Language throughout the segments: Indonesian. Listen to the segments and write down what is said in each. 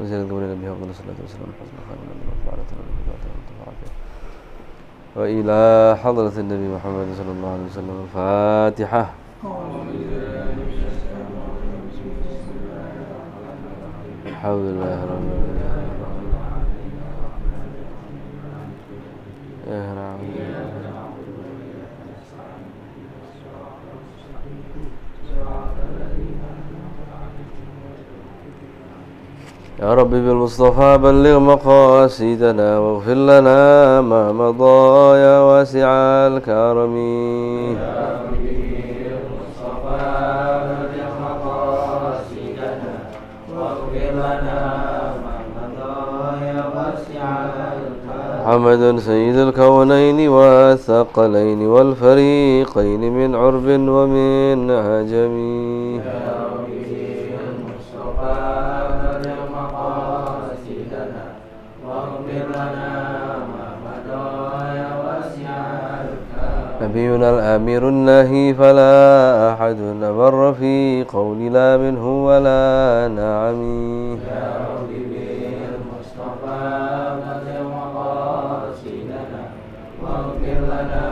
وزيادة قبل النبي أفضل الصلاة والسلام حسن خير من المطلعة وإلى حضرة النبي محمد صلى الله عليه وسلم الفاتحة. الحمد لله رب العالمين. يا رب بالمصطفى بلغ مقاصدنا واغفر لنا ما مضى يا واسع الكرم. يا رب بالمصطفى بلغ مقاصدنا واغفر لنا ما مضى يا واسع الكرم. محمد سيد الكونين والثقلين والفريقين من عرب ومن عجم. نبينا الأمير الناهي فلا أحد أبر في قول لا منه ولا نعم. يا رب بالمصطفى بلغ مقاصدنا واغفر لنا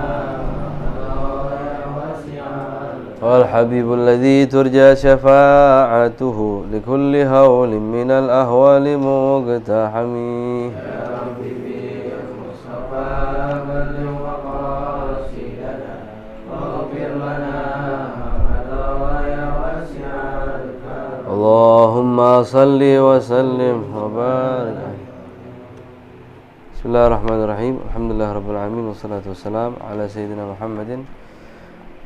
والحبيب الذي ترجى شفاعته لكل هول من الأهوال مقتحم. يا رب بالمصطفى بلغ اللهم صل وسلم وبارك. بسم الله الرحمن الرحيم. الحمد لله رب العالمين والصلاة والسلام على سيدنا محمد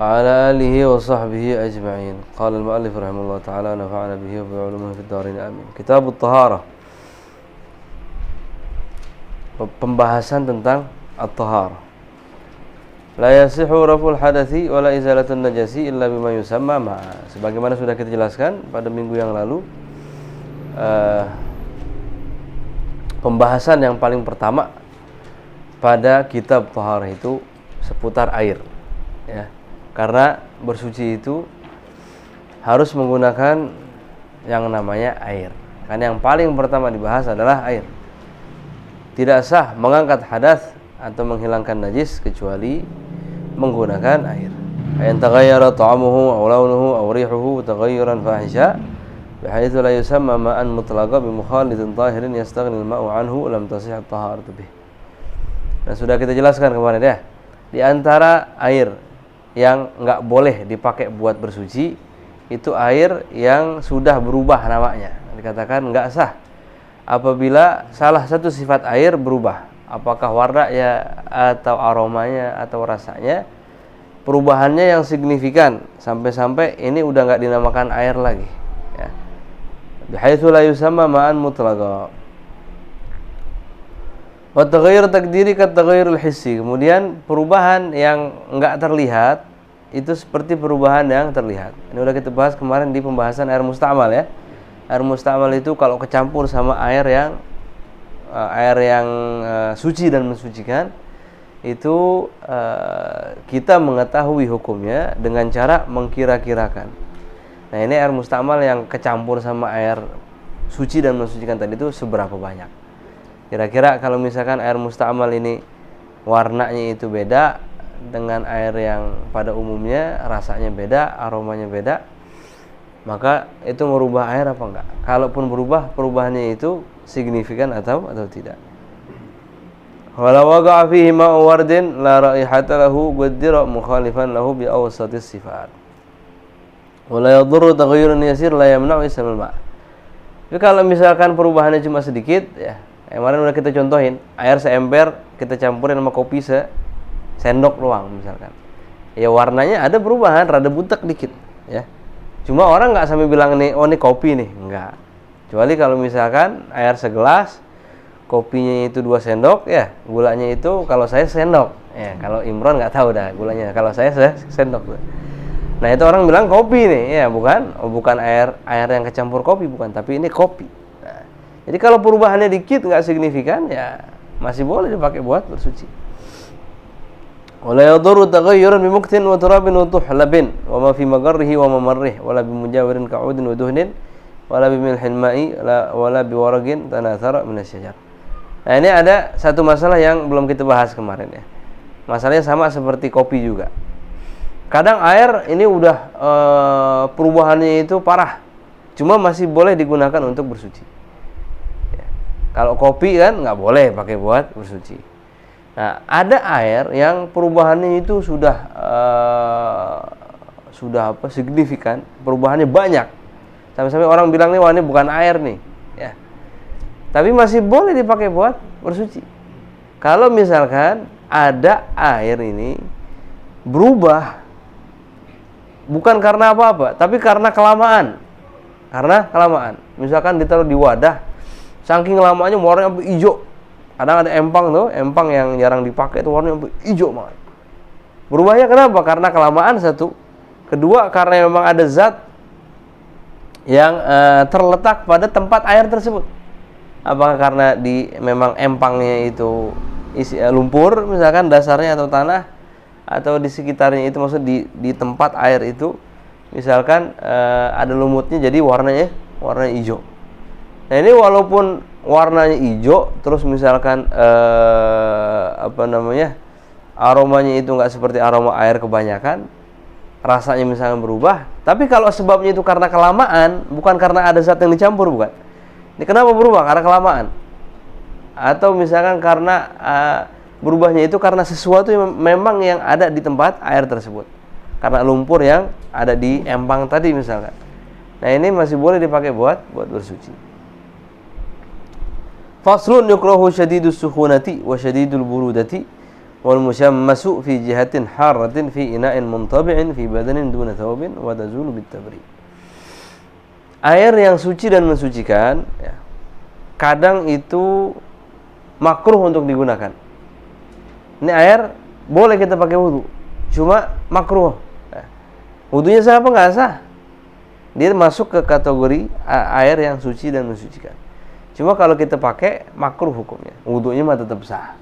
وعلى آله وصحبه أجمعين. قال المؤلف رحمه الله تعالى نفعنا به وبعلومه في الدارين آمين. Kitab At-Taharah. Pembahasan tentang At-Taharah. La yasihu raful hadathi wala izalatun najasi illa bima yusamma ma'a. Sebagaimana sudah kita jelaskan pada minggu yang lalu, pembahasan yang paling pertama pada kitab Taharah itu seputar air, ya. Karena bersuci itu harus menggunakan yang namanya air. Karena yang paling pertama dibahas adalah air. Tidak sah mengangkat hadas atau menghilangkan najis kecuali menggunakan air. Ayan taghayyara ta'amuhu aw launuhu aw rihuhu taghayyuran fahisha bihaitsu la yusamma ma'an mutlaqa bi mukhalidin tahirin yastaghni al-ma'u anhu lam tasih at-taharatu bih. Dan sudah kita jelaskan kemarin ya. Di antara air yang enggak boleh dipakai buat bersuci itu air yang sudah berubah namanya. Dikatakan enggak sah apabila salah satu sifat air berubah. Apakah warnanya atau aromanya atau rasanya, perubahannya yang signifikan sampai-sampai ini udah nggak dinamakan air lagi, ya. Bihaitsu la yusamma ma'an mutlaqa. Wa taghayyur takdiri ka taghayyurul hissi. Kemudian perubahan yang nggak terlihat itu seperti perubahan yang terlihat. Ini udah kita bahas kemarin di pembahasan air musta'mal, ya. Air musta'mal itu kalau kecampur sama air yang suci dan mensucikan itu kita mengetahui hukumnya dengan cara mengkira-kirakan. Nah, ini air musta'mal yang kecampur sama air suci dan mensucikan tadi itu seberapa banyak. Kira-kira kalau misalkan air musta'mal ini warnanya itu beda dengan air yang pada umumnya, rasanya beda, aromanya beda, maka itu merubah air apa enggak? Kalaupun berubah, perubahannya itu signifikan atau tidak. Wala waqa'a fihi ma'u wardin la raihata lahu qaddara mukhalifan lahu bi awsatis sifat. Wala yadurru taghayyurun yasir la yamna'u ismal ma'. Jadi kalau misalkan perubahannya cuma sedikit, ya. Kemarin udah kita contohin, air seember kita campurin sama kopi sendok doang misalkan. Ya warnanya ada perubahan, rada butek dikit, ya. Cuma orang enggak sampai bilang nih, oh ini kopi nih, enggak. Kecuali kalau misalkan air segelas, kopinya itu 2 sendok, ya, gulanya itu kalau saya sendok. Ya, kalau Imron nggak tahu dah gulanya. Kalau saya sendok. Nah, itu orang bilang kopi nih, ya, bukan air yang kecampur kopi, bukan, tapi ini kopi. Nah, jadi kalau perubahannya dikit nggak signifikan, ya masih boleh dipakai buat bersuci. Wala yadurru taghayyurun bi muktin wa turabin wa tuhlabin wa ma fi magarrihi wa mamarrih wala bi mujawirin ka'udin wa duhnin wala bimilhin ma'i wala biwaragin tanathara minasyajar. Nah, ini ada satu masalah yang belum kita bahas kemarin ya. Masalahnya sama seperti kopi juga. Kadang air ini udah perubahannya itu parah, cuma masih boleh digunakan untuk bersuci ya. Kalau kopi kan nggak boleh pakai buat bersuci. Nah, ada air yang perubahannya itu sudah signifikan, perubahannya banyak. Sampai-sampai orang bilang nih, wah ini bukan air nih, ya. Tapi masih boleh dipakai buat bersuci. Kalau misalkan ada air ini berubah, bukan karena apa-apa, tapi karena kelamaan. Karena kelamaan. Misalkan ditaruh di wadah, saking lamanya warnanya sampai hijau. Kadang ada empang tuh, empang yang jarang dipakai itu warnanya sampai hijau banget. Berubahnya kenapa? Karena kelamaan satu. Kedua, karena memang ada zat yang terletak pada tempat air tersebut. Apakah karena memang empangnya itu lumpur misalkan dasarnya atau tanah, atau di sekitarnya itu, maksud di tempat air itu misalkan ada lumutnya jadi warnanya hijau. Nah, ini walaupun warnanya hijau, terus misalkan aromanya itu nggak seperti aroma air kebanyakan, rasanya misalkan berubah, tapi kalau sebabnya itu karena kelamaan, bukan karena ada zat yang dicampur, bukan. Ini kenapa berubah? Karena kelamaan. Atau misalkan karena berubahnya itu karena sesuatu yang memang yang ada di tempat air tersebut, karena lumpur yang ada di empang tadi misalkan. Nah, ini masih boleh dipakai buat bersuci. Faslun yukrahu syadidus sukhunati wa syadidul burudati wal musyammasu fi jihatin harratin fi ina'in muntabi'in fi badanin duna thawbin wa tazulu bitabri. Air yang suci dan mensucikan ya, kadang itu makruh untuk digunakan. Ini air boleh kita pakai wudu, cuma makruh. Wudunya sah apa nggak sah? Dia masuk ke kategori air yang suci dan mensucikan. Cuma kalau kita pakai makruh hukumnya. Wudunya mah tetap sah.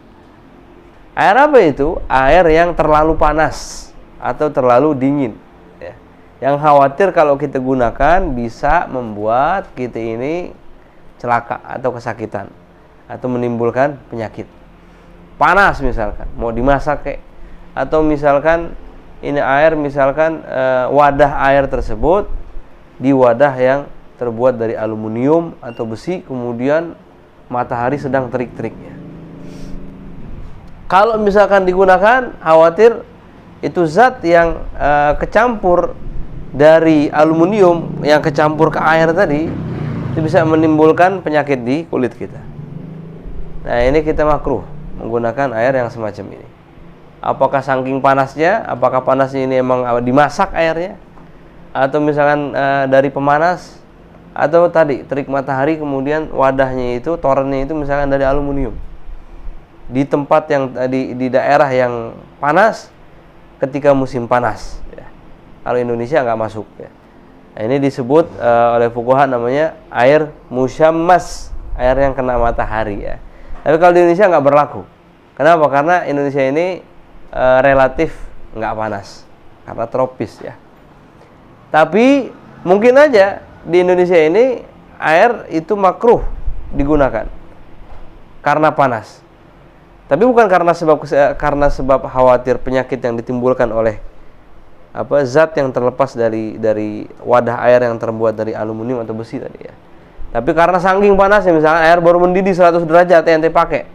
Air apa itu? Air yang terlalu panas atau terlalu dingin ya. Yang khawatir kalau kita gunakan bisa membuat kita ini celaka atau kesakitan atau menimbulkan penyakit. Panas misalkan, mau dimasak atau misalkan ini air, misalkan wadah air tersebut di wadah yang terbuat dari aluminium atau besi, kemudian matahari sedang terik-teriknya. Kalau misalkan digunakan, khawatir itu zat yang kecampur dari aluminium yang kecampur ke air tadi, itu bisa menimbulkan penyakit di kulit kita. Nah, ini kita makruh menggunakan air yang semacam ini. Apakah saking panasnya, apakah panasnya ini emang dimasak airnya, atau misalkan dari pemanas, atau tadi terik matahari kemudian wadahnya itu, torennya itu misalkan dari aluminium. Di tempat yang di daerah yang panas ketika musim panas ya. Kalau Indonesia nggak masuk ya. Nah, ini disebut oleh fuqaha namanya air musyammas, air yang kena matahari ya. Tapi kalau di Indonesia nggak berlaku. Kenapa? Karena Indonesia ini relatif nggak panas karena tropis ya. Tapi mungkin aja di Indonesia ini air itu makruh digunakan karena panas. Tapi bukan karena sebab khawatir penyakit yang ditimbulkan oleh zat yang terlepas dari wadah air yang terbuat dari aluminium atau besi tadi ya. Tapi karena saking panasnya, misalnya air baru mendidih 100 derajat ente pakai,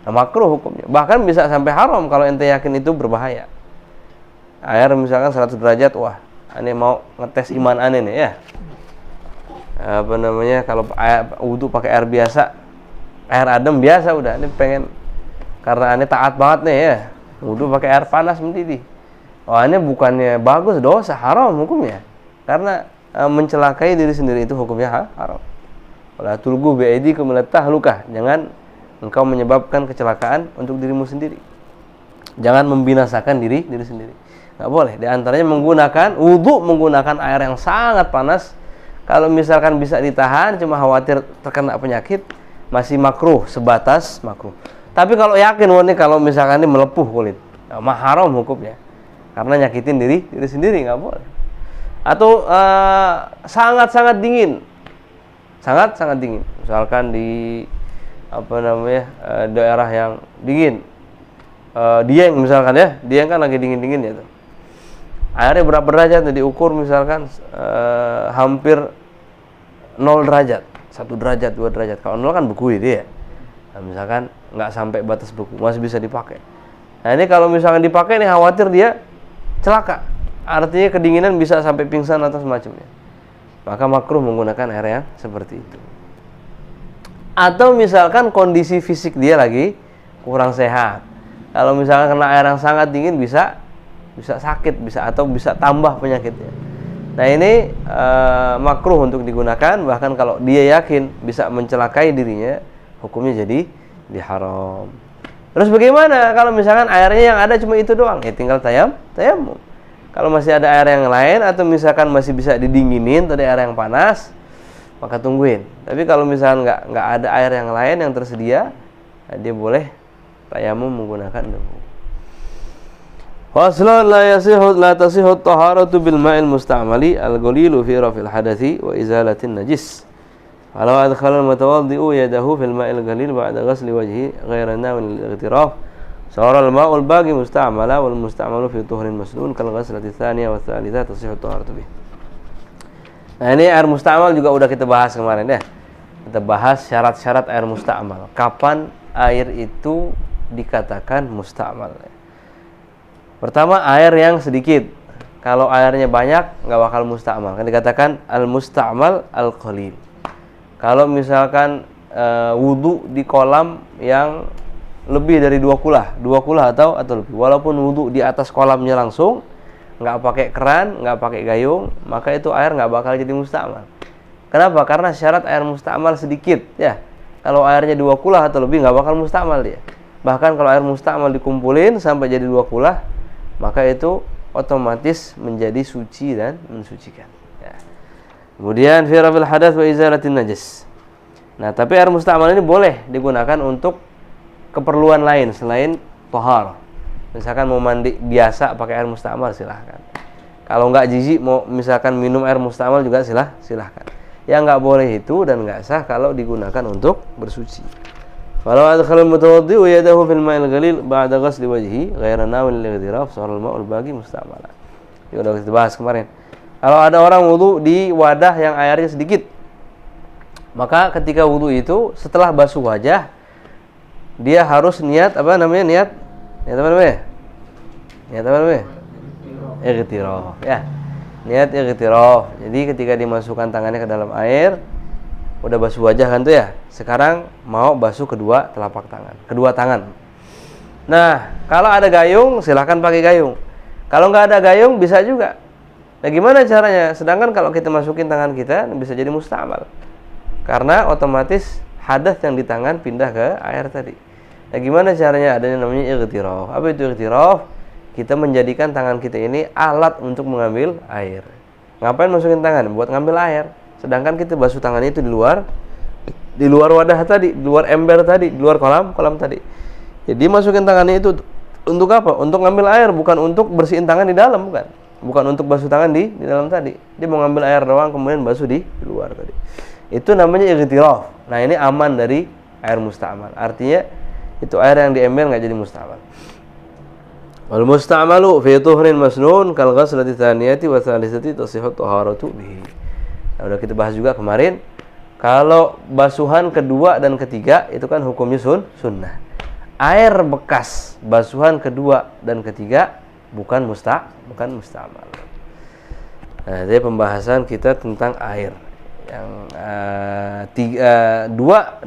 nah, makruh hukumnya. Bahkan bisa sampai haram kalau ente yakin itu berbahaya. Air misalkan 100 derajat, wah, ane mau ngetes iman ane nih ya. Kalau wudu pakai air biasa, air adem biasa udah, ini pengen karena ane taat banget nih ya, wudu pakai air panas mendidih. Wah, ini bukannya bagus, dosa, haram hukumnya. Karena mencelakai diri sendiri itu hukumnya haram. Wala tulgu bi'aidikum ila tahlukah. Jangan engkau menyebabkan kecelakaan untuk dirimu sendiri. Jangan membinasakan diri sendiri. Enggak boleh. Di antaranya wudu menggunakan air yang sangat panas. Kalau misalkan bisa ditahan, cuma khawatir terkena penyakit, masih makruh, sebatas makruh. Tapi kalau yakin kalau misalkan ini melepuh kulit, mah haram hukumnya. Karena nyakitin diri sendiri, nggak boleh. Atau sangat-sangat dingin, sangat dingin. Misalkan di daerah yang dingin, Dieng misalkan ya, Dieng kan lagi dingin ya tuh. Airnya berapa derajat diukur misalkan hampir 0 derajat, 1 derajat, 2 derajat. Kalau 0 kan beku itu ya. Nah, misalkan nggak sampai batas beku, masih bisa dipakai. Nah ini kalau misalkan dipakai nih khawatir dia celaka. Artinya kedinginan bisa sampai pingsan atau semacamnya. Maka makruh menggunakan air yang seperti itu. Atau misalkan kondisi fisik dia lagi kurang sehat. Kalau misalkan kena air yang sangat dingin bisa sakit, atau bisa tambah penyakitnya. Nah ini makruh untuk digunakan, bahkan kalau dia yakin bisa mencelakai dirinya, hukumnya jadi diharam. Terus bagaimana kalau misalkan airnya yang ada cuma itu doang? Ya tinggal tayamum. Kalau masih ada air yang lain atau misalkan masih bisa didinginin tadi air yang panas, maka tungguin. Tapi kalau misalkan nggak ada air yang lain yang tersedia, dia boleh tayamum menggunakan debu. Faslan la tasihhu taharatu bil ma'il musta'mali al-ghalilu fi raf'il hadathi wa izalatin najis. Walau adkhala al-mutawaddi'u yadahu fil ma'il ghalil ba'da ghasli wajhi ghayra nawil al-ightiraf sara al-ma'ul baqi musta'mala wal musta'malu fi tuhrin masnun kal ghaslati tsaniyah wa tsalitsah tasihhu taharatu bih. Nah ini air musta'mal juga udah kita bahas kemarin ya. Kita bahas syarat-syarat air musta'mal. Kapan air itu dikatakan musta'mal? Pertama, air yang sedikit. Kalau airnya banyak nggak bakal musta'mal. Kan dikatakan al-musta'mal al-qalil. Kalau misalkan wudu di kolam yang lebih dari 2 kulah atau lebih. Walaupun wudu di atas kolamnya langsung, nggak pakai keran, nggak pakai gayung, maka itu air nggak bakal jadi musta'mal. Kenapa? Karena syarat air musta'mal sedikit ya. Kalau airnya 2 kulah atau lebih nggak bakal musta'mal dia. Bahkan kalau air musta'mal dikumpulin sampai jadi 2 kulah, maka itu otomatis menjadi suci dan mensucikan ya. Kemudian fi raf'il hadath wa izalatin najis. Nah, tapi air musta'mal ini boleh digunakan untuk keperluan lain selain thahar. Misalkan mau mandi biasa pakai air musta'mal silahkan. Kalau nggak jijik mau misalkan minum air musta'mal juga silahkan. Yang nggak boleh itu dan nggak sah kalau digunakan untuk bersuci. Walau adkhala al-mutawaddi'u yadahu fil ma'il ghalil ba'da ghasli wajhi ghayra nawil al-ightiraf sara al-ma'ul baqi musta'mala. Itu udah kita bahas kemarin. Kalau ada orang wudu di wadah yang airnya sedikit, maka ketika wudu itu setelah basuh wajah dia harus niat Ightiraf ya. Niat ightiraf. Jadi ketika dimasukkan tangannya ke dalam air, udah basuh wajah kan tuh ya. Sekarang mau basuh kedua tangan. Nah, kalau ada gayung silahkan pakai gayung. Kalau nggak ada gayung bisa juga. Nah, gimana caranya? Sedangkan kalau kita masukin tangan kita bisa jadi musta'mal. Karena otomatis hadas yang di tangan pindah ke air tadi. Nah, gimana caranya? Ada yang namanya ightiraf. Apa itu ightiraf? Kita menjadikan tangan kita ini alat untuk mengambil air. Ngapain masukin tangan? Buat ngambil air. Sedangkan kita basuh tangannya itu di luar wadah tadi, di luar ember tadi, di luar kolam tadi. Jadi masukin tangannya itu untuk apa? Untuk ngambil air, bukan untuk bersihin tangan di dalam, bukan. Bukan untuk basuh tangan di dalam tadi. Dia mau ngambil air doang kemudian basuh di luar tadi. Itu namanya ightiraf. Nah, ini aman dari air musta'mal. Artinya itu air yang di ember enggak jadi musta'mal. Wal musta'malu fi tuhrin masnun kal ghaslati tsaniyati wa tsalitsati tasihhu taharatu bihi. Nah, udah kita bahas juga kemarin. Kalau basuhan kedua dan ketiga itu kan hukumnya sunnah. Air bekas basuhan kedua dan ketiga bukan musta'mal. Nah, jadi pembahasan kita tentang air yang 2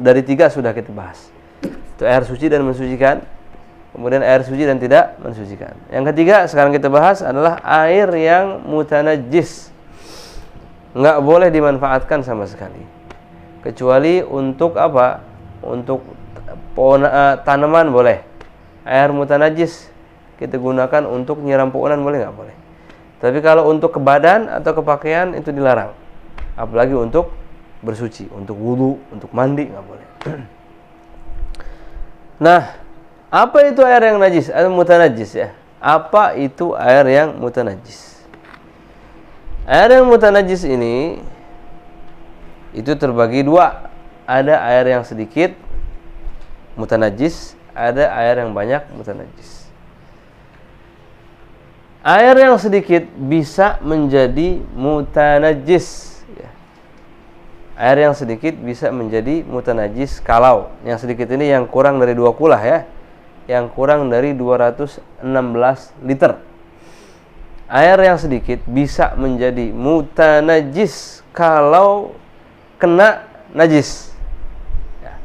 dari 3 sudah kita bahas. Itu air suci dan mensucikan. Kemudian air suci dan tidak mensucikan. Yang ketiga sekarang kita bahas adalah air yang mutanajjis. Enggak boleh dimanfaatkan sama sekali. Kecuali untuk apa? Untuk tanaman boleh. Air mutanajjis kita gunakan untuk nyiram pohonan boleh enggak? Boleh. Tapi kalau untuk ke badan atau ke pakaian itu dilarang. Apalagi untuk bersuci, untuk wudu, untuk mandi enggak boleh. Nah, apa itu air yang najis atau mutanajjis ya? Apa itu air yang mutanajjis? Air yang mutanajjis ini itu terbagi dua. Ada air yang sedikit mutanajis, ada air yang banyak mutanajis. Air yang sedikit bisa menjadi mutanajis, ya. Air yang sedikit bisa menjadi mutanajis kalau yang sedikit ini yang kurang dari 2 kulah, ya, yang kurang dari 216 liter. Air yang sedikit bisa menjadi mutanajis kalau kena najis, ya.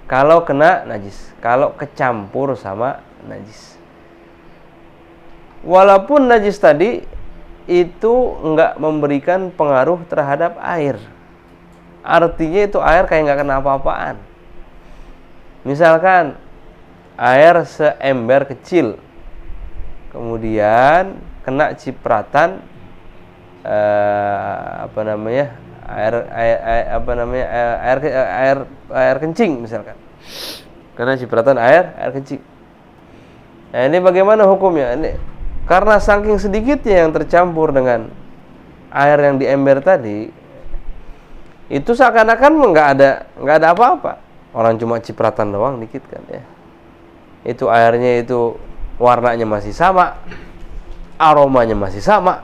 Kalau kena najis, kalau kecampur sama najis. Walaupun najis tadi itu enggak memberikan pengaruh terhadap air, artinya itu air kayak enggak kena apa-apaan. Misalkan air seember kecil, kemudian kena cipratan air kencing misalkan, kena cipratan air kencing. Nah, ini bagaimana hukumnya? Ini karena saking sedikitnya yang tercampur dengan air yang di ember tadi, itu seakan-akan nggak ada apa-apa. Orang cuma cipratan doang dikit kan, ya. Itu airnya itu warnanya masih sama, aromanya masih sama,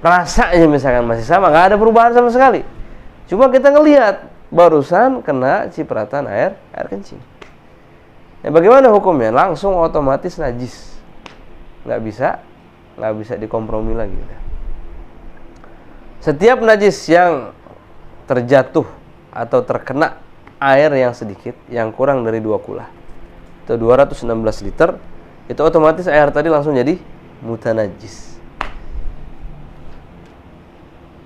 rasanya misalkan masih sama, nggak ada perubahan sama sekali. Cuma kita ngelihat barusan kena cipratan air kencing. Ya, bagaimana hukumnya? Langsung otomatis najis. Nggak bisa dikompromi lagi. Setiap najis yang terjatuh atau terkena air yang sedikit, yang kurang dari 2 kulah atau 216 liter, itu otomatis air tadi langsung jadi mutanajis.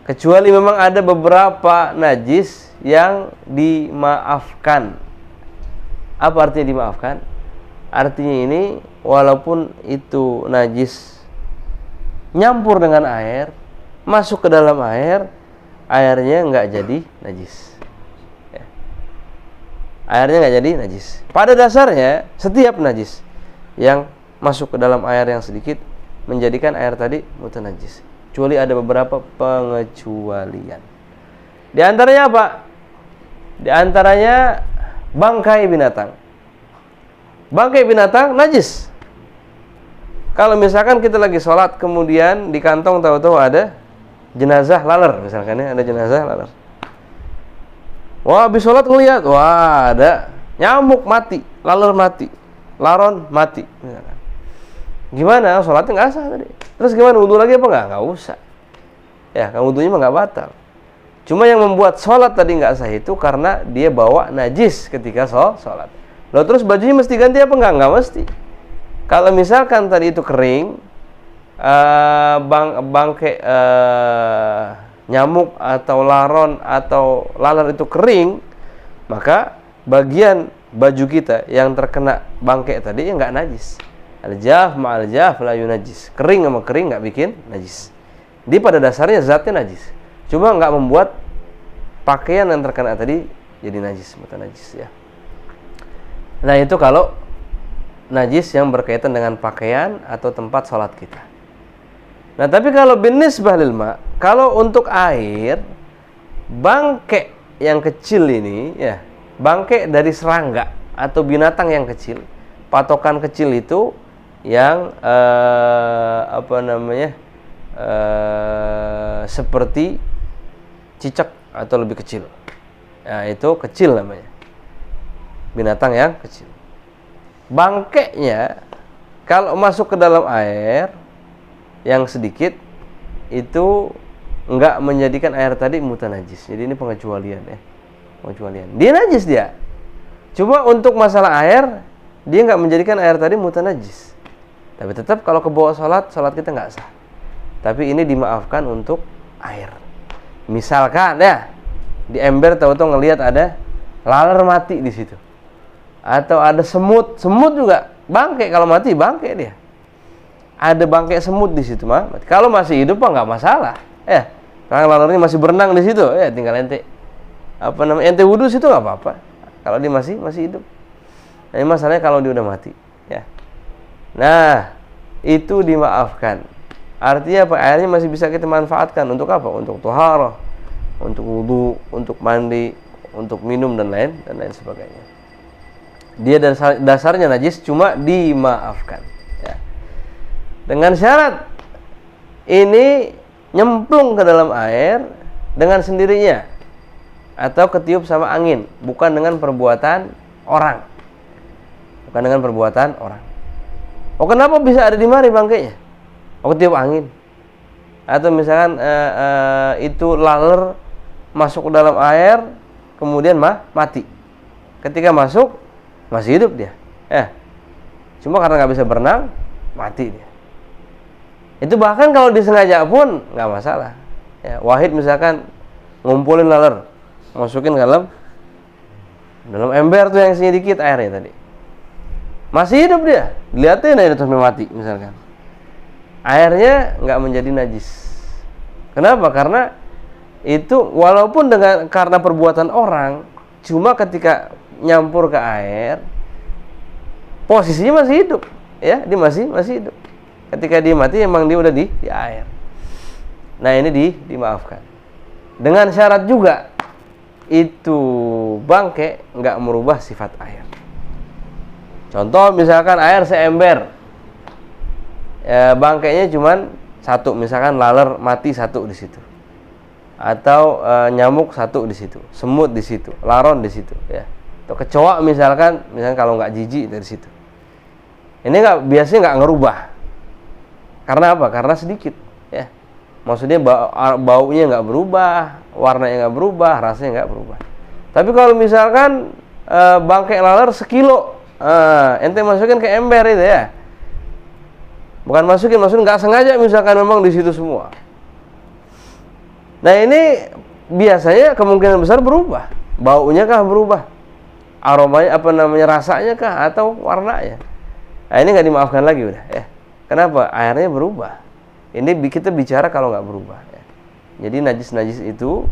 Kecuali memang ada beberapa najis yang dimaafkan. Apa artinya dimaafkan? Artinya ini walaupun itu najis nyampur dengan air, masuk ke dalam air, airnya nggak jadi najis, ya. Airnya nggak jadi najis. Pada dasarnya setiap najis yang masuk ke dalam air yang sedikit menjadikan air tadi mutanajis. Kecuali ada beberapa pengecualian. Di antaranya apa? Di antaranya bangkai binatang. Bangkai binatang najis. Kalau misalkan kita lagi sholat, kemudian di kantong tahu-tahu ada jenazah laler, misalkan, ya, ada jenazah laler. Wah, habis sholat ngeliat, wah, ada nyamuk mati, laler mati, laron mati, misalkan. Gimana? Sholatnya nggak sah tadi. Terus gimana? Wudhu lagi apa nggak? Nggak usah. Ya, kan wudhunya mah nggak batal. Cuma yang membuat sholat tadi nggak sah itu karena dia bawa najis ketika sholat. Loh, terus bajunya mesti ganti apa enggak? Enggak mesti. Kalau misalkan tadi itu kering, bangkai nyamuk atau laron atau laler itu kering, maka bagian baju kita yang terkena bangkai tadi enggak najis. Al-jaf ma'al jaf la yunajis. Kering sama kering enggak bikin najis. Dia pada dasarnya zatnya najis. Cuma enggak membuat pakaian yang terkena tadi jadi najis, mutanajis, ya. Nah, itu kalau najis yang berkaitan dengan pakaian atau tempat sholat kita. Nah, tapi kalau binisbah lil ma, kalau untuk air, bangkai yang kecil ini, ya, bangkai dari serangga atau binatang yang kecil, patokan kecil itu yang seperti cicak atau lebih kecil. Nah, itu kecil namanya. Binatang yang kecil. Bangkainya kalau masuk ke dalam air yang sedikit itu enggak menjadikan air tadi mutanajis. Jadi ini pengecualian, ya. Pengecualian. Dia najis dia. Cuma untuk masalah air dia enggak menjadikan air tadi mutanajis. Tapi tetap kalau kebawa sholat kita enggak sah. Tapi ini dimaafkan untuk air. Misalkan, ya, di ember tahu-tahu ngelihat ada laler mati di situ. Atau ada semut juga, bangkai, kalau mati bangkai dia. Ada bangkai semut di situ mah. Kalau masih hidup mah nggak masalah. Kalau lalernya masih berenang di situ, tinggal ente ente wudhu situ nggak apa-apa. Kalau dia masih hidup. Nah, ini masalahnya kalau dia udah mati, ya. Nah, itu dimaafkan. Artinya apa? Airnya masih bisa kita manfaatkan untuk apa? Untuk thaharah, untuk wudu, untuk mandi, untuk minum dan lain sebagainya. Dia dasarnya najis, cuma dimaafkan. Ya. Dengan syarat ini nyemplung ke dalam air dengan sendirinya atau ketiup sama angin, bukan dengan perbuatan orang. Bukan dengan perbuatan orang. Oh, kenapa bisa ada di mari bangkainya? Oh, ketiup angin. Atau misalkan itu laler masuk ke dalam air, kemudian mati. Ketika masuk masih hidup dia. Cuma karena nggak bisa berenang, mati dia. Itu bahkan kalau disengaja pun nggak masalah. Ya, Wahid misalkan ngumpulin laler, masukin ke dalam ember tuh yang isinya dikit airnya tadi. Masih hidup dia, dilihatin aja terus mati misalkan. Airnya nggak menjadi najis. Kenapa? Karena itu walaupun karena perbuatan orang, cuma ketika nyampur ke air, posisinya masih hidup, ya, dia masih hidup. Ketika dia mati, emang dia udah di air. Nah, ini dimaafkan. Dengan syarat juga itu bangkai nggak merubah sifat air. Contoh misalkan air seember, bangkainya cuman satu, misalkan laler mati satu di situ, atau nyamuk satu di situ, semut di situ, laron di situ, ya. Atau kecoa misalkan kalau nggak jijik dari situ. Ini biasanya nggak ngerubah. Karena apa? Karena sedikit, ya. Maksudnya baunya nggak berubah, warnanya nggak berubah, rasanya nggak berubah. Tapi kalau misalkan bangkai laler sekilo, ente masukin ke ember itu, ya. Bukan masukin nggak sengaja, misalkan memang di situ semua. Nah, ini biasanya kemungkinan besar berubah. Baunya kah berubah? Aromanya rasanya kah atau warnanya? Nah, ini nggak dimaafkan lagi udah, ya. Kenapa? Airnya berubah. Ini kita bicara kalau nggak berubah, ya. Jadi najis itu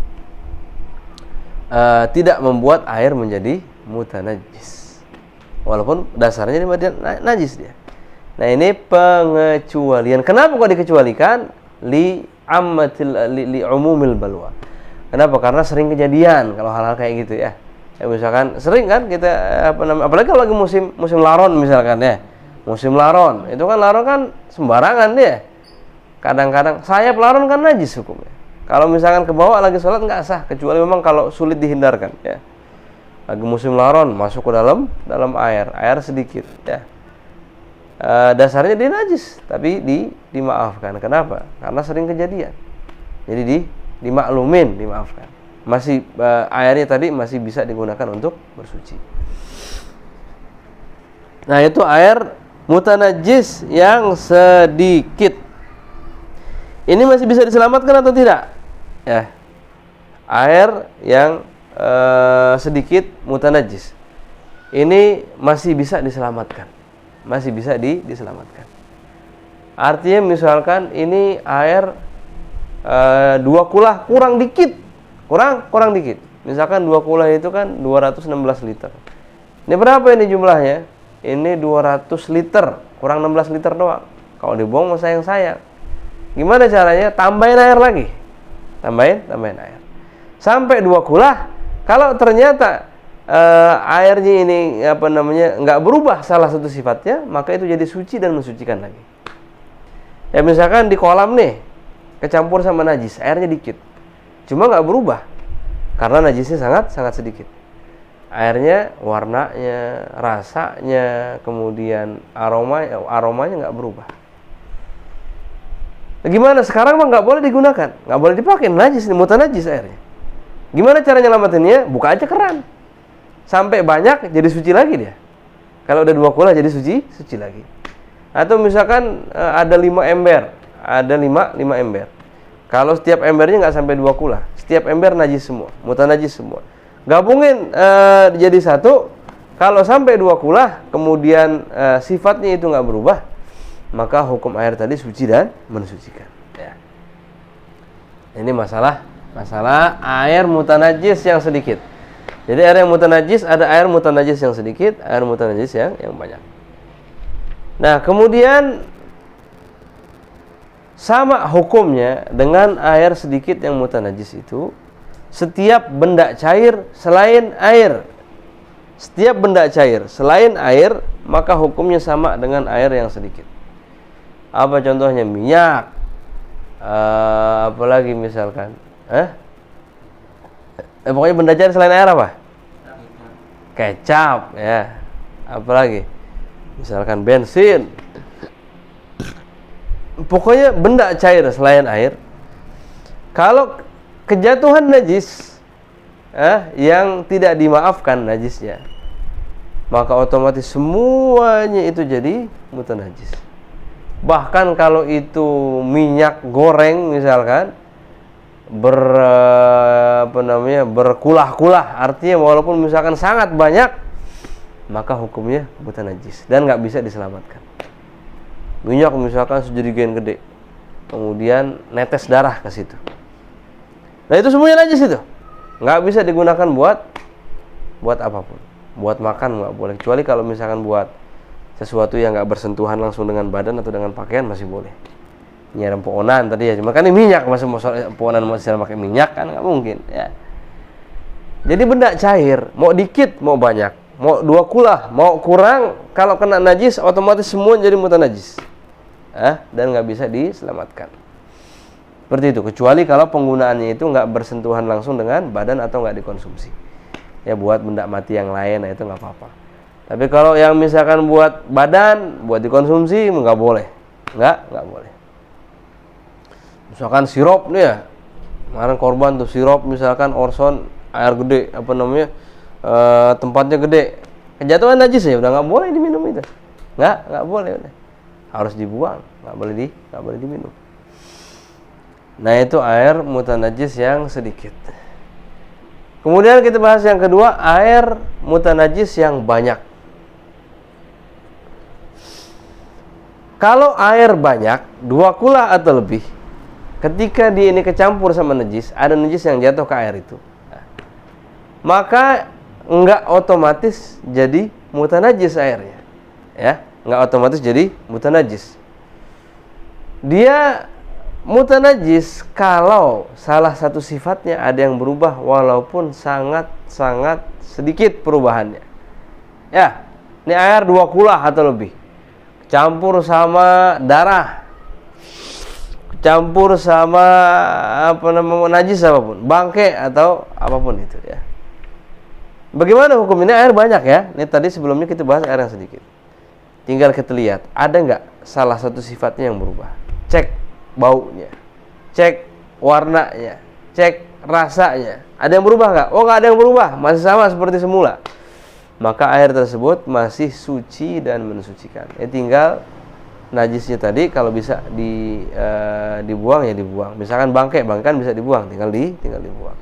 tidak membuat air menjadi mutanajis. Walaupun dasarnya najis dia. Nah, ini pengecualian. Kenapa kok dikecualikan? Li umumil balwa. Kenapa? Karena sering kejadian kalau hal-hal kayak gitu, ya. Misalkan sering kan kita apalagi kalau lagi musim laron misalkan, ya. Musim laron, itu kan laron kan sembarangan dia. Kadang-kadang sayap laron kan najis hukumnya. Kalau misalkan kebawa lagi sholat nggak sah, kecuali memang kalau sulit dihindarkan, ya. Lagi musim laron masuk ke dalam air sedikit, ya. Dasarnya dia najis, tapi dimaafkan. Kenapa? Karena sering kejadian. Jadi dimaklumin, dimaafkan. Masih airnya tadi masih bisa digunakan untuk bersuci. Nah, itu air mutanajis yang sedikit. Ini masih bisa diselamatkan atau tidak? Ya. Air yang sedikit mutanajis. Ini masih bisa diselamatkan. Masih bisa diselamatkan. Artinya misalkan ini air 2 kulah kurang dikit. Kurang dikit. Misalkan 2 kulah itu kan 216 liter. Ini berapa ini jumlahnya? Ini 200 liter, kurang 16 liter doang. Kalau dibuang mau sayang-sayang. Gimana caranya? Tambahin air lagi. Tambahin air. Sampai 2 kulah. Kalau ternyata airnya ini nggak berubah salah satu sifatnya, maka itu jadi suci dan mensucikan lagi. Ya, misalkan di kolam nih kecampur sama najis, airnya dikit. Cuma nggak berubah karena najisnya sangat sedikit. Airnya, warnanya, rasanya, kemudian aromanya nggak berubah. Nah, gimana? Sekarang mah nggak boleh digunakan, nggak boleh dipakai, najis, mutanajis airnya. Gimana cara nyelamatinnya? Buka aja keran, sampai banyak jadi suci lagi dia. Kalau udah 2 kulah jadi suci lagi. Atau misalkan ada 5 ember, ada 5 ember. Kalau setiap embernya nggak sampai 2 kulah, setiap ember najis semua, mutanajis semua. Gabungin jadi satu. Kalau sampai 2 kulah, kemudian sifatnya itu nggak berubah, maka hukum air tadi suci dan mensucikan. Ya. Ini masalah air mutanajis yang sedikit. Jadi air yang mutanajis, ada air mutanajis yang sedikit, air mutanajis yang banyak. Nah, kemudian sama hukumnya dengan air sedikit yang mutanajis itu setiap benda cair selain air. Setiap benda cair selain air, maka hukumnya sama dengan air yang sedikit. Apa contohnya? Minyak. Apalagi misalkan? Pokoknya benda cair selain air apa? Kecap, ya. Apalagi? Misalkan bensin. Pokoknya benda cair selain air. Kalau kejatuhan najis yang tidak dimaafkan najisnya, maka otomatis semuanya itu jadi mutanajis. Bahkan kalau itu minyak goreng misalkan berkulah-kulah, artinya walaupun misalkan sangat banyak, maka hukumnya mutanajis dan nggak bisa diselamatkan. Minyak misalkan sejerigen gede, kemudian netes darah ke situ. Nah itu semuanya najis itu, nggak bisa digunakan buat apapun. Buat makan nggak boleh, kecuali kalau misalkan buat sesuatu yang nggak bersentuhan langsung dengan badan atau dengan pakaian masih boleh. Nyiram poonan tadi ya, cuma kan ini minyak, masa mau poonan masih pakai minyak kan nggak mungkin ya. Jadi benda cair, mau dikit mau banyak, mau 2 kulah mau kurang, kalau kena najis otomatis semua jadi mutanajis. Dan nggak bisa diselamatkan. Seperti itu, kecuali kalau penggunaannya itu nggak bersentuhan langsung dengan badan atau nggak dikonsumsi. Ya buat benda mati yang lain, nah itu nggak apa-apa. Tapi kalau yang misalkan buat badan, buat dikonsumsi, nggak boleh. Nggak boleh. Misalkan sirup nih ya, kemarin korban tuh sirup misalkan Orson air gede, tempatnya gede, kejatuhan najis ya, udah nggak boleh diminum itu. Nggak boleh, udah harus dibuang, nggak boleh diminum. Nah itu air mutanajis yang sedikit. Kemudian kita bahas yang kedua, air mutanajis yang banyak. Kalau air banyak, 2 kulah atau lebih, ketika dia ini kecampur sama najis, ada najis yang jatuh ke air itu, maka enggak otomatis jadi mutanajis airnya, ya, enggak otomatis jadi mutanajis. Dia mutanajis kalau salah satu sifatnya ada yang berubah walaupun sangat sedikit perubahannya. Ya, ini air 2 kulah atau lebih, campur sama darah, campur sama najis apapun, bangke atau apapun itu ya. Bagaimana hukum ini? Air banyak ya. Ini tadi sebelumnya kita bahas air yang sedikit. Tinggal kita lihat ada nggak salah satu sifatnya yang berubah. Cek baunya, cek warnanya, cek rasanya. Ada yang berubah nggak? Oh, nggak ada yang berubah, masih sama seperti semula. Maka air tersebut masih suci dan mensucikan. Tinggal najisnya tadi kalau bisa dibuang ya dibuang. Misalkan bangkai kan bisa dibuang, tinggal dibuang.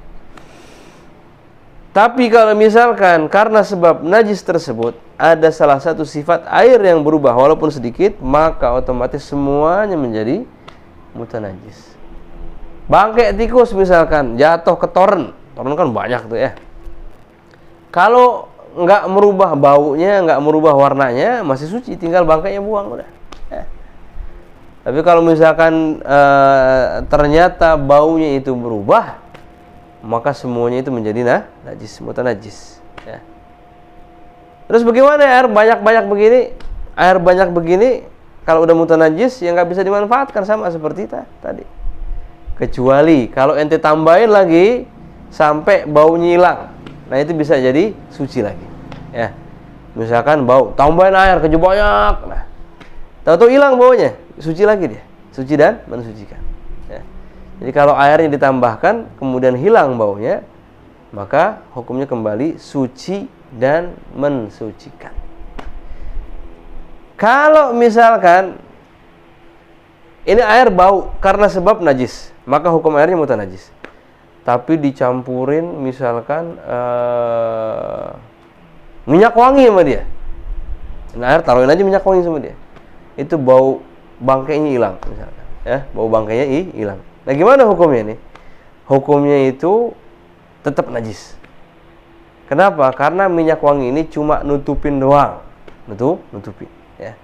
Tapi kalau misalkan karena sebab najis tersebut ada salah satu sifat air yang berubah walaupun sedikit, maka otomatis semuanya menjadi mutanajis. Bangkai tikus misalkan jatuh ke toren kan banyak tuh ya. Kalau nggak merubah baunya, nggak merubah warnanya, masih suci, tinggal bangkainya buang udah. Tapi kalau misalkan ternyata baunya itu berubah, maka semuanya itu menjadi najis, mutanajis ya. Terus bagaimana air banyak begini? Air banyak begini kalau udah mutanajis ya nggak bisa dimanfaatkan, sama seperti tadi. Kecuali kalau ente tambahin lagi sampai baunya hilang, nah itu bisa jadi suci lagi ya. Misalkan bau, tambahin air keju banyak, nah tahu-tahu hilang baunya, suci lagi dia, suci dan mensucikan ya. Jadi kalau airnya ditambahkan kemudian hilang baunya, maka hukumnya kembali suci dan mensucikan. Kalau misalkan ini air bau karena sebab najis, maka hukum airnya mutanajis. Tapi dicampurin misalkan minyak wangi sama dia, nah, air taruhin aja minyak wangi sama dia, itu bau bangkainya hilang misalkan ya, bau bangkainya hilang. Nah gimana hukumnya nih? Hukumnya itu tetap najis. Kenapa? Karena minyak wangi ini cuma nutupin doang, nutupin ya.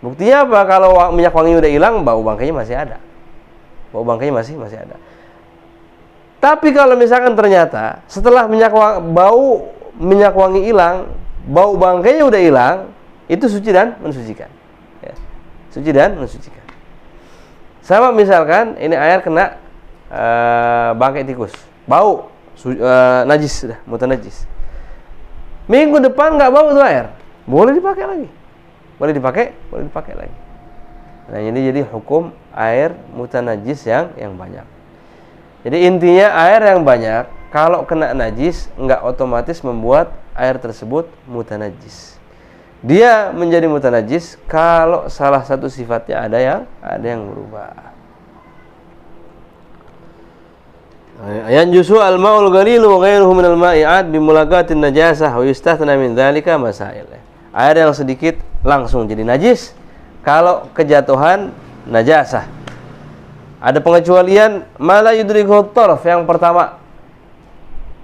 Buktinya apa? Kalau minyak wangi udah hilang, bau bangkainya masih ada. Bau bangkainya masih ada. Tapi kalau misalkan ternyata setelah bau minyak wangi hilang, bau bangkainya udah hilang, itu suci dan mensucikan. Ya. Suci dan mensucikan. Sama misalkan ini air kena bangkai tikus, bau najis, sudah mutanajis. Minggu depan nggak bau itu air, boleh dipakai lagi, boleh dipakai lagi. Nah ini jadi hukum air mutanajis yang banyak. Jadi intinya air yang banyak kalau kena najis nggak otomatis membuat air tersebut mutanajis. Dia menjadi mutanajis kalau salah satu sifatnya ada yang berubah. Yanjusu al-ma'ul ghalilu wa ghairuhu min al-ma'i'at bi mulaqatin najasah wa yustathna min dzalika masail. Air yang sedikit langsung jadi najis kalau kejatuhan najasah. Ada pengecualian mala yudrikhu tarf yang pertama.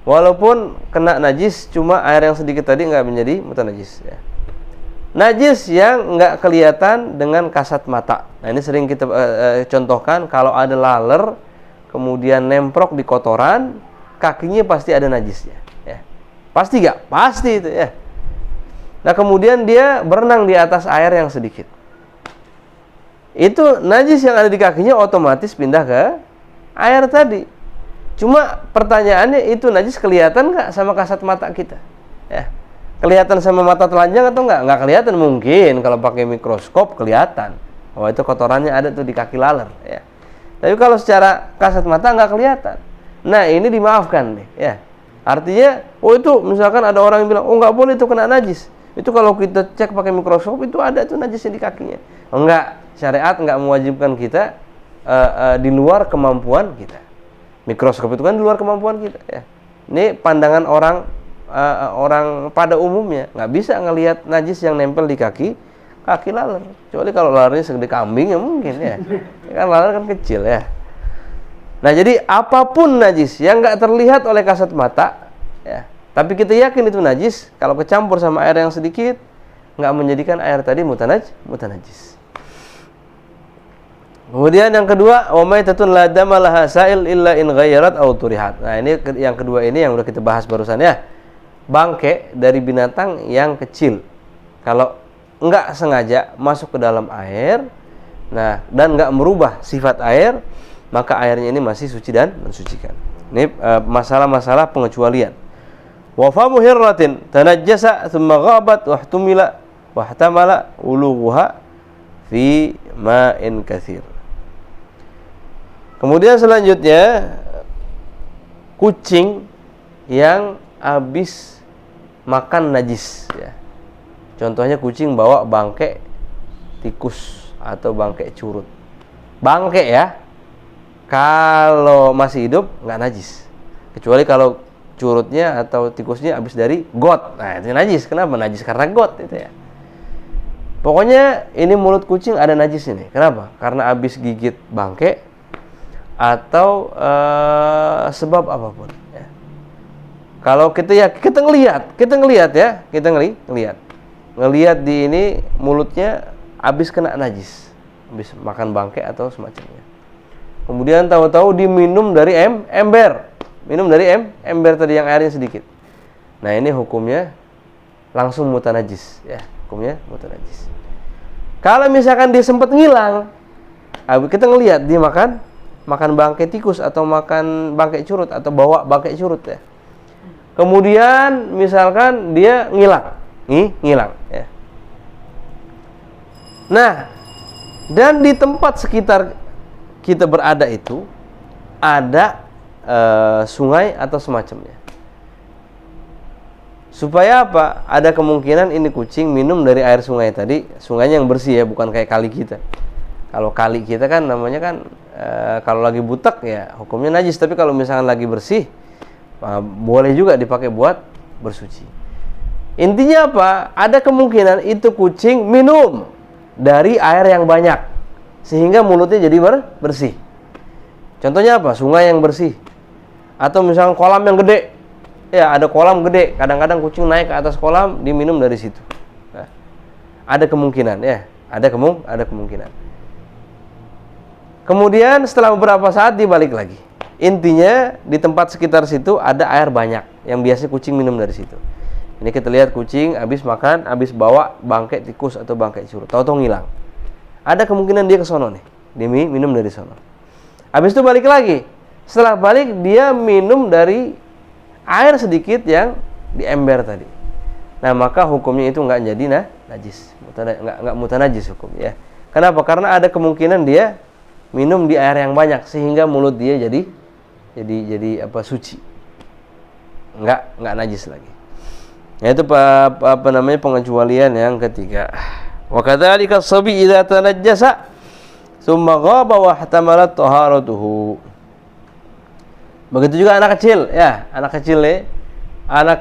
Walaupun kena najis, cuma air yang sedikit tadi enggak menjadi mutanajis ya. Najis yang enggak kelihatan dengan kasat mata. Nah, ini sering kita contohkan kalau ada laler kemudian nemprok di kotoran, kakinya pasti ada najisnya ya. Pasti enggak? Pasti itu ya. Nah, kemudian dia berenang di atas air yang sedikit. Itu najis yang ada di kakinya otomatis pindah ke air tadi. Cuma pertanyaannya itu najis kelihatan nggak sama kasat mata kita? Ya, kelihatan sama mata telanjang atau nggak? Nggak kelihatan mungkin kalau pakai mikroskop kelihatan. Oh itu kotorannya ada tuh di kaki laler. Ya. Tapi kalau secara kasat mata nggak kelihatan. Nah ini dimaafkan nih. Ya. Artinya, oh itu misalkan ada orang yang bilang, oh nggak boleh itu kena najis. Itu kalau kita cek pakai mikroskop itu ada tuh najisnya di kakinya. Oh, enggak, syariat enggak mewajibkan kita di luar kemampuan kita. Mikroskop itu kan di luar kemampuan kita ya. Ini pandangan orang pada umumnya nggak bisa ngelihat najis yang nempel di kaki laler. Kecuali kalau lalernya segede kambing ya mungkin ya. Kan laler kan kecil ya. Nah jadi apapun najis yang nggak terlihat oleh kasat mata ya, tapi kita yakin itu najis, kalau kecampur sama air yang sedikit nggak menjadikan air tadi mutanajis. Kemudian yang kedua, wa maitatun la dama laha sa'il illa in ghayyarat aw turihat. Nah, ini yang kedua ini yang udah kita bahas barusan ya. Bangke dari binatang yang kecil. Kalau enggak sengaja masuk ke dalam air, nah dan enggak merubah sifat air, maka airnya ini masih suci dan mensucikan. Ini masalah-masalah pengecualian. Wa famu hirratin tanajjasa thumma ghabat wa ihtumila wa ihtamala ulughuha fi ma'in katsir. Kemudian selanjutnya kucing yang habis makan najis ya. Contohnya kucing bawa bangkai tikus atau bangkai curut. Bangkai ya. Kalau masih hidup nggak najis. Kecuali kalau curutnya atau tikusnya habis dari got. Nah, itu najis. Kenapa? Najis karena got itu ya. Pokoknya ini mulut kucing ada najis ini. Kenapa? Karena habis gigit bangkai atau sebab apapun ya. Kalau kita ngelihat ya, ngelihat di ini mulutnya habis kena najis, habis makan bangkai atau semacamnya. Kemudian tahu-tahu diminum dari ember tadi yang airnya sedikit. Nah ini hukumnya langsung mutanajis ya, hukumnya mutanajis. Kalau misalkan dia sempat ngilang, kita ngelihat dia makan bangkai tikus atau makan bangkai curut atau bawa bangkai curut ya. Kemudian misalkan dia ngilang ya. Nah, dan di tempat sekitar kita berada itu ada sungai atau semacamnya. Supaya apa? Ada kemungkinan ini kucing minum dari air sungai tadi, sungainya yang bersih ya, bukan kayak kali kita. Kalau kali kita kan namanya kan kalau lagi butek ya hukumnya najis, tapi kalau misalkan lagi bersih boleh juga dipakai buat bersuci. Intinya apa? Ada kemungkinan itu kucing minum dari air yang banyak sehingga mulutnya jadi bersih. Contohnya apa? Sungai yang bersih. Atau misalkan kolam yang gede. Ya, ada kolam gede. Kadang-kadang kucing naik ke atas kolam, diminum dari situ. Nah, ada kemungkinan ya, ada kemungkinan. Kemudian setelah beberapa saat dia balik lagi. Intinya di tempat sekitar situ ada air banyak yang biasa kucing minum dari situ. Ini kita lihat kucing habis makan, habis bawa bangkai tikus atau bangkai curut, tahu-tahu ngilang. Ada kemungkinan dia ke sono nih, dia minum dari sono. Habis itu balik lagi. Setelah balik dia minum dari air sedikit yang di ember tadi. Nah, maka hukumnya itu enggak jadi najis. Enggak mutanajis hukumnya ya. Kenapa? Karena ada kemungkinan dia minum di air yang banyak sehingga mulut dia jadi suci. Enggak najis lagi. Yaitu apa namanya pengecualian yang ketiga. Wa kadzalika as-sabi idza tanajjasa tsumma ghaba wa ihtamalat taharatuhu. Begitu juga anak kecil ya, anak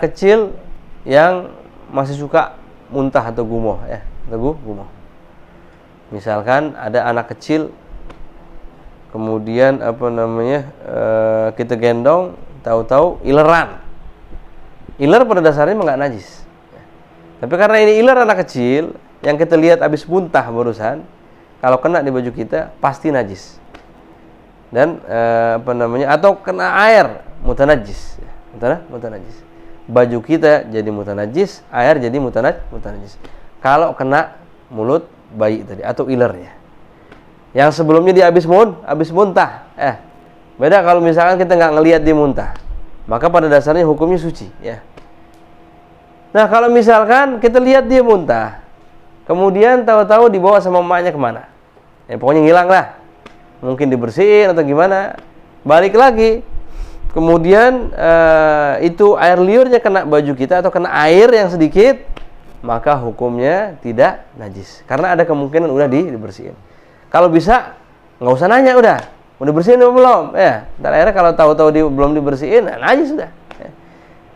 kecil yang masih suka muntah atau gumoh ya, gumoh. Misalkan ada anak kecil kemudian kita gendong, tahu-tahu ileran. Iler pada dasarnya enggak najis. Tapi karena ini iler anak kecil yang kita lihat habis muntah barusan, kalau kena di baju kita pasti najis. Dan atau kena air mutanajis. Mutanajis. Baju kita jadi mutanajis, air jadi mutanajis. Kalau kena mulut bayi tadi atau ilernya. Yang sebelumnya dia habis muntah. Beda kalau misalkan kita nggak ngelihat dia muntah. Maka pada dasarnya hukumnya suci, ya. Nah, kalau misalkan kita lihat dia muntah, kemudian tahu-tahu dibawa sama emaknya kemana? Ya pokoknya ngilang lah. Mungkin dibersihin atau gimana. Balik lagi. Kemudian itu air liurnya kena baju kita atau kena air yang sedikit, maka hukumnya tidak najis. Karena ada kemungkinan udah dibersihin. Kalau bisa nggak usah nanya, udah bersihin atau belum? Ya, dan akhirnya kalau tahu-tahu belum dibersihin, najis sudah. Ya.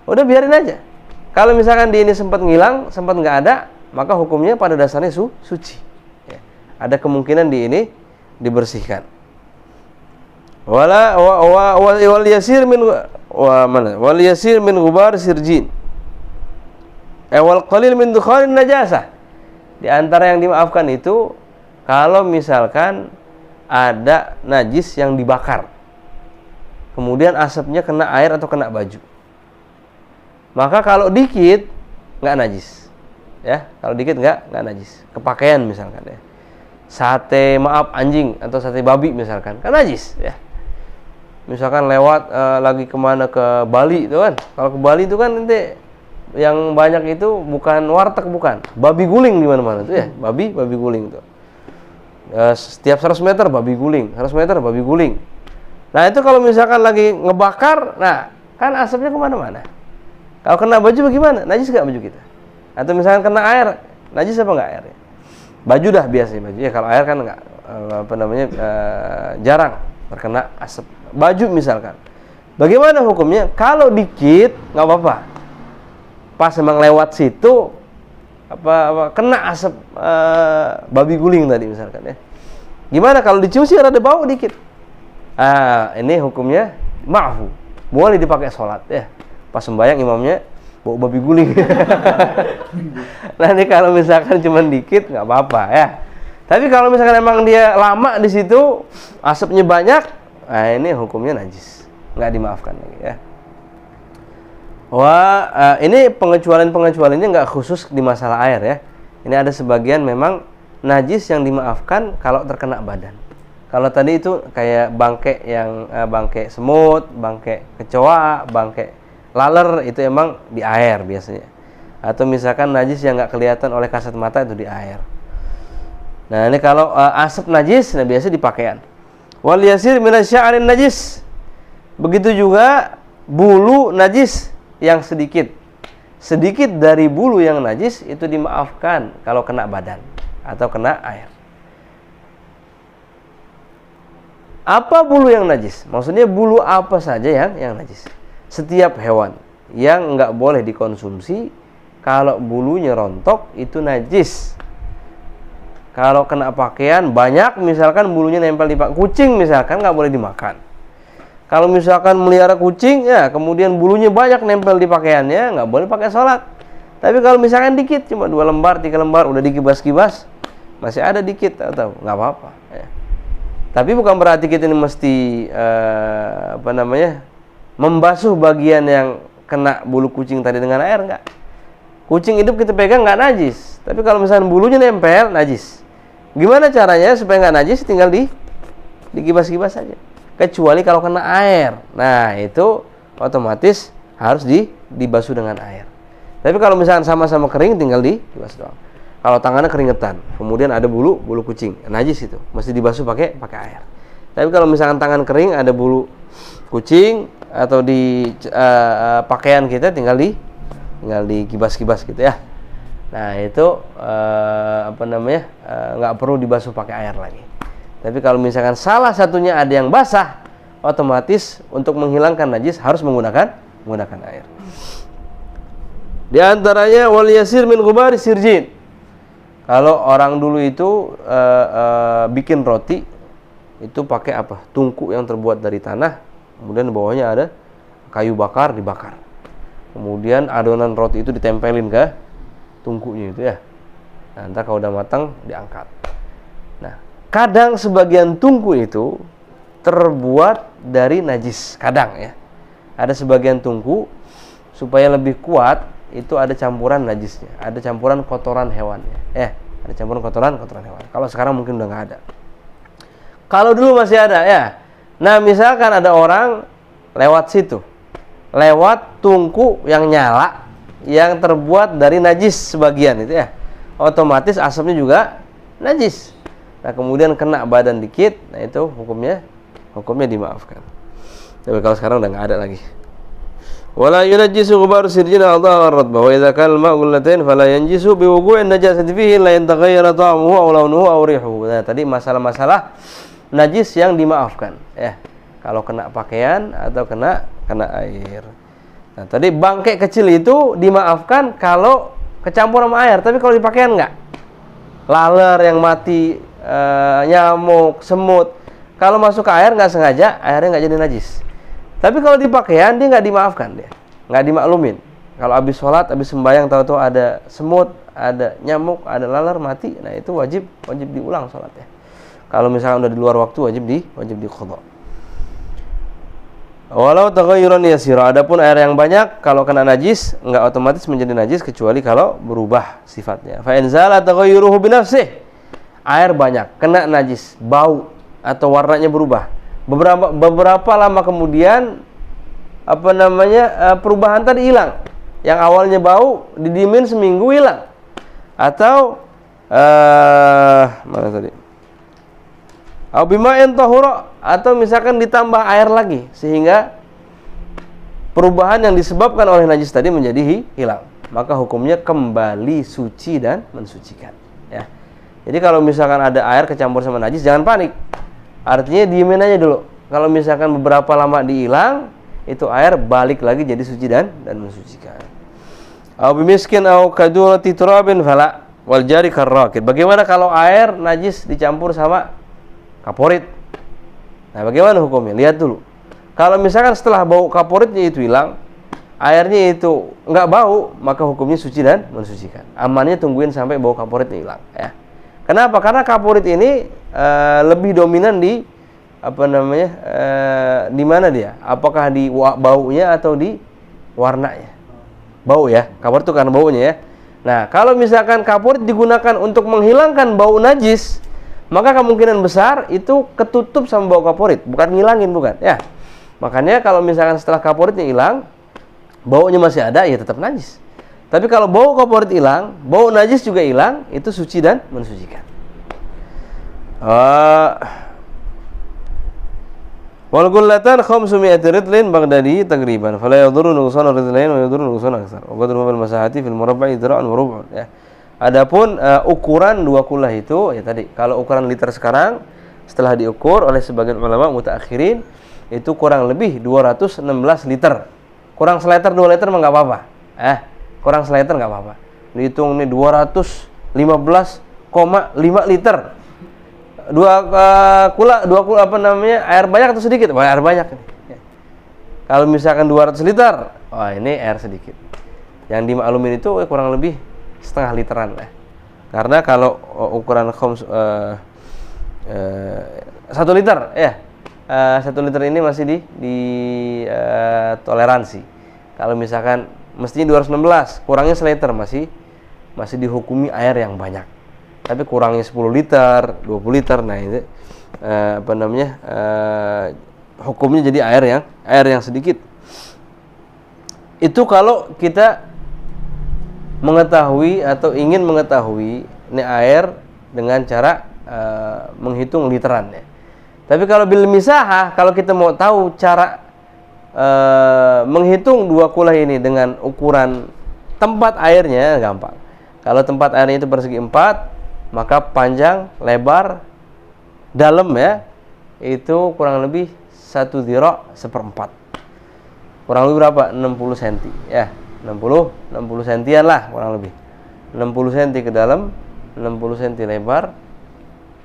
Udah biarin aja. Kalau misalkan di ini sempat ngilang, sempat nggak ada, maka hukumnya pada dasarnya suci. Ya. Ada kemungkinan di ini dibersihkan. Wal yasir min ghubar sirjin. Wal qalil min dukhanin najasah. Di antara yang dimaafkan itu kalau misalkan ada najis yang dibakar, kemudian asapnya kena air atau kena baju, maka kalau dikit nggak najis, ya. Kalau dikit nggak najis. Kepakaian misalkan ya, sate anjing atau sate babi misalkan, kan najis, ya. Misalkan lewat lagi kemana ke Bali itu kan, kalau ke Bali itu kan nanti yang banyak itu bukan warteg, bukan babi guling di mana-mana tuh ya, babi guling tuh. Setiap 100 meter babi guling, 100 meter babi guling. Nah itu kalau misalkan lagi ngebakar, nah kan asapnya kemana-mana. Kalau kena baju bagaimana? Najis nggak baju kita? Atau misalkan kena air, najis apa nggak airnya? Baju dah biasanya baju. Ya kalau air kan nggak jarang terkena asap. Baju misalkan, bagaimana hukumnya? Kalau dikit nggak apa-apa. Pas emang lewat situ kena asap babi guling tadi misalkan ya. Gimana kalau dicium sih ada bau dikit? Ini hukumnya ma'fu. Boleh dipakai sholat ya. Pas sembahyang imamnya bau babi guling. Nah, ini kalau misalkan cuma dikit nggak apa-apa ya. Tapi kalau misalkan emang dia lama di situ, asapnya banyak, ini hukumnya najis. Nggak dimaafkan lagi ya. Ini pengecualiannya nggak khusus di masalah air ya. Ini ada sebagian memang najis yang dimaafkan kalau terkena badan. Kalau tadi itu kayak bangkai semut, bangkai kecoa, bangkai laler, itu emang di air biasanya. Atau misalkan najis yang nggak kelihatan oleh kasat mata itu di air. Nah ini kalau asap najis, nah biasa di pakaian. Wal yasir minasya'arin najis. Begitu juga bulu najis yang sedikit dari bulu yang najis itu dimaafkan kalau kena badan atau kena air. Apa bulu yang najis? Maksudnya bulu apa saja yang najis. Setiap hewan yang nggak boleh dikonsumsi kalau bulunya rontok itu najis. Kalau kena pakaian banyak, misalkan bulunya nempel di kucing misalkan, nggak boleh dimakan. Kalau misalkan melihara kucing, ya kemudian bulunya banyak nempel di pakaiannya, nggak boleh pakai sholat. Tapi kalau misalkan dikit, cuma 2 lembar, 3 lembar, udah dikibas-kibas, masih ada dikit, atau nggak apa-apa. Ya. Tapi bukan berarti kita ini mesti membasuh bagian yang kena bulu kucing tadi dengan air, enggak. Kucing hidup kita pegang enggak najis, tapi kalau misalnya bulunya nempel najis. Gimana caranya supaya enggak najis? Tinggal digibas-gibas saja. Kecuali kalau kena air. Nah, itu otomatis harus dibasuh dengan air. Tapi kalau misalnya sama-sama kering tinggal dibasuh doang. Kalau tangannya keringetan, kemudian ada bulu kucing, najis itu, mesti dibasuh pakai air. Tapi kalau misalkan tangan kering ada bulu kucing atau di pakaian kita tinggal digibas-gibas gitu ya. Nah, itu nggak perlu dibasuh pakai air lagi. Tapi kalau misalkan salah satunya ada yang basah, otomatis untuk menghilangkan najis harus menggunakan air. Di antaranya wal yasir min ghubari sirjin. Kalau orang dulu itu bikin roti itu pakai apa? Tungku yang terbuat dari tanah, kemudian di bawahnya ada kayu bakar dibakar. Kemudian adonan roti itu ditempelin ke tungkunya itu ya. Nah, ntar kalau udah matang diangkat. Nah, kadang sebagian tungku itu terbuat dari najis, kadang ya. Ada sebagian tungku supaya lebih kuat itu ada campuran najisnya, ada campuran kotoran hewannya. Ada campuran kotoran hewan. Kalau sekarang mungkin udah nggak ada. Kalau dulu masih ada ya. Nah, misalkan ada orang lewat situ, lewat tungku yang nyala, yang terbuat dari najis sebagian itu ya, otomatis asapnya juga najis. Nah, kemudian kena badan dikit, nah itu hukumnya dimaafkan. Tapi kalau sekarang udah nggak ada lagi. Wala yunajjisu ghubaru sirjina Allah ar-radba wa idza kana al-ma'u gullatayn fala yanjisu bi wuqu'in najasati fihi la yataghayyara ta'muhu aw launuhu aw rihuhu. Nah, tadi masalah-masalah najis yang dimaafkan ya. Kalau kena pakaian atau kena air. Nah, tadi bangkai kecil itu dimaafkan kalau kecampur sama air, tapi kalau di pakaian enggak. Laler yang mati, nyamuk, semut, kalau masuk ke air nggak sengaja, airnya nggak jadi najis. Tapi kalau di pakaian dia nggak dimaafkan, dia nggak dimaklumin. Kalau habis sholat, habis sembahyang, tahu-tahu ada semut, ada nyamuk, ada laler mati, nah itu wajib diulang sholatnya. Kalau misalnya udah di luar waktu, wajib diqadha. Walau taghayyuran yasira, adapun air yang banyak kalau kena najis nggak otomatis menjadi najis kecuali kalau berubah sifatnya. Fa in zala taghayyuruhu bi nafsihi, air banyak kena najis, bau atau warnanya berubah. Beberapa lama kemudian perubahan tadi hilang. Yang awalnya bau didiemin seminggu hilang. Atau mana tadi? Au bima'in tahura, atau misalkan ditambah air lagi sehingga perubahan yang disebabkan oleh najis tadi menjadi hilang. Maka hukumnya kembali suci dan mensucikan, ya. Jadi kalau misalkan ada air kecampur sama najis, jangan panik. Artinya diemin aja dulu. Kalau misalkan beberapa lama dihilang, itu air balik lagi jadi suci dan mensucikan. Au bimiskin au kadurati turabin fala wal jari karrakid. Bagaimana kalau air najis dicampur sama kaporit? Nah, bagaimana hukumnya? Lihat dulu. Kalau misalkan setelah bau kaporitnya itu hilang, airnya itu enggak bau, maka hukumnya suci dan mensucikan. Amannya tungguin sampai bau kaporitnya hilang, ya. Kenapa? Karena kaporit ini lebih dominan di di mana dia? Apakah di baunya atau di warnanya? Bau ya. Kaporit itu karena baunya ya. Nah, kalau misalkan kaporit digunakan untuk menghilangkan bau najis, maka kemungkinan besar itu ketutup sama bau kaporit, bukan ngilangin, bukan ya. Makanya kalau misalkan setelah kaporitnya hilang, baunya masih ada, ya tetap najis. Tapi kalau bau kaporit hilang, bau najis juga hilang, itu suci dan mensucikan. Wal gullatan 500 ridlin Baghdadi taqriban, fala yadurru nuqsan ridlain wa yadurru nuqsan aktsar. Wa qadru bil masahati fil murabba'i dira'an wa rub'un, ya. Adapun ukuran 2 kullah itu ya tadi, kalau ukuran liter sekarang setelah diukur oleh sebagian ulama mutaakhirin itu kurang lebih 216 liter. Kurang seliter 2 liter mah enggak apa-apa. Kurang seliter enggak apa-apa. Dihitung nih 215,5 liter. Dua kula air banyak atau sedikit? Wah, air banyak nih. Ya. Kalau misalkan 200 liter, wah ini air sedikit. Yang dimaklumin itu kurang lebih setengah literan lah. Karena kalau ukuran 1 liter ya. 1 liter ini masih di toleransi. Kalau misalkan mestinya 216, kurangnya 1 liter masih dihukumi air yang banyak. Tapi kurangnya 10 liter, 20 liter, nah itu hukumnya jadi air yang sedikit. Itu kalau kita mengetahui atau ingin mengetahui ini air dengan cara menghitung literan ya. Tapi kalau bil misahah, kalau kita mau tahu cara menghitung 2 kulah ini dengan ukuran tempat airnya, gampang. Kalau tempat airnya itu persegi 4, maka panjang, lebar, dalam ya, itu kurang lebih 1 dhira' 1/4. Kurang lebih berapa? 60 cm ya. 60 sentian lah kurang lebih. 60 cm ke dalam, 60 cm lebar,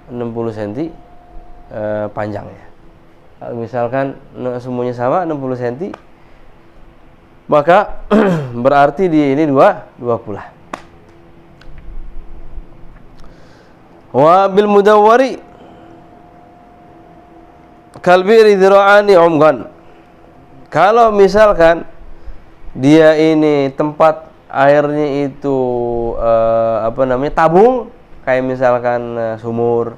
60 cm panjangnya. Kalau misalkan semuanya sama 60 cm, maka berarti ini dua kulah. Wa bil mudawwari kalbiri dhira'ani umgan. Kalau misalkan dia ini tempat airnya itu tabung, kayak misalkan sumur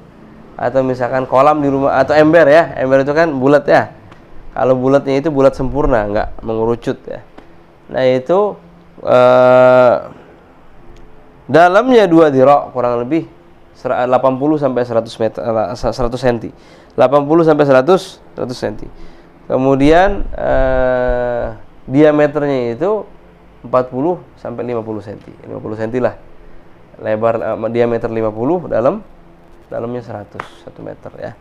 atau misalkan kolam di rumah atau ember ya. Ember itu kan bulat ya. Kalau bulatnya itu bulat sempurna, enggak mengerucut ya. Nah, itu dalamnya 2 dhira', kurang lebih 80 sampai 100 meter 100 cm. 80 sampai 100 cm. Kemudian diameternya itu 40 sampai 50 cm. 50 cm lah. Lebar diameter 50, dalamnya 100 meter ya.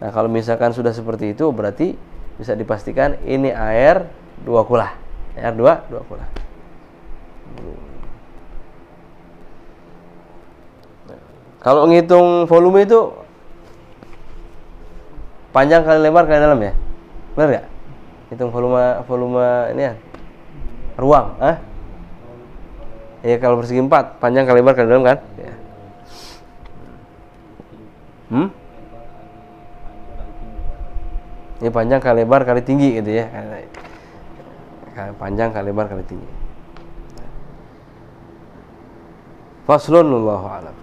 Nah, kalau misalkan sudah seperti itu, berarti bisa dipastikan ini air 2 kulah. Air 2 kulah. Kalau ngitung volume itu panjang kali lebar kali dalam ya? Benar nggak? Hitung volume ini ya? Ruang, ya kalau persegi 4, panjang kali lebar kali dalam kan? Ya. Ini panjang kali lebar kali tinggi gitu ya. Panjang kali lebar kali tinggi. Faslun wallahu a'lam.